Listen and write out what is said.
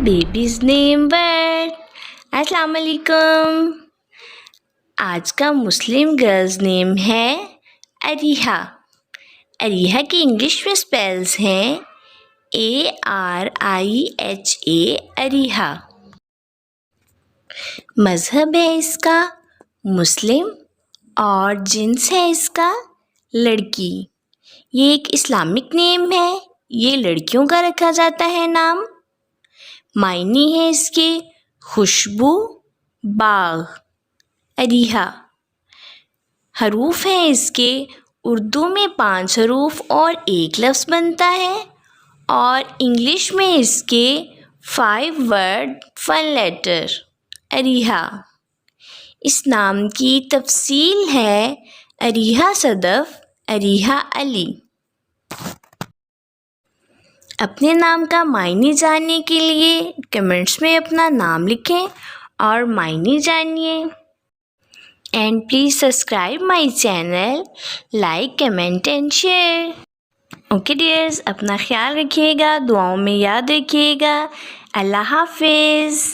Babies نیم word. السلام علیکم. آج کا مسلم گرلز نیم ہے اریحہ. اریحہ کے انگلش میں اسپیلز ہیں ARIHA اریحہ. مذہب ہے اس کا مسلم اور جنس ہے اس کا لڑکی. یہ ایک اسلامک نیم ہے. یہ لڑکیوں کا رکھا جاتا ہے نام. معنی ہے اس کے خوشبو، باغ. اریحہ حروف ہیں اس کے اردو میں 5 حروف اور 1 لفظ بنتا ہے، اور انگلش میں اس کے 5 ورڈ 1 لیٹر. اریحہ. اس نام کی تفصیل ہے اریحہ صدف، اریحہ علی. اپنے نام کا معنی جاننے کے لیے کمنٹس میں اپنا نام لکھیں اور معنی جانیے. And please subscribe my channel, like, comment and share. Okay dears, اپنا خیال رکھیے گا، دعاؤں میں یاد رکھیے گا. اللہ حافظ.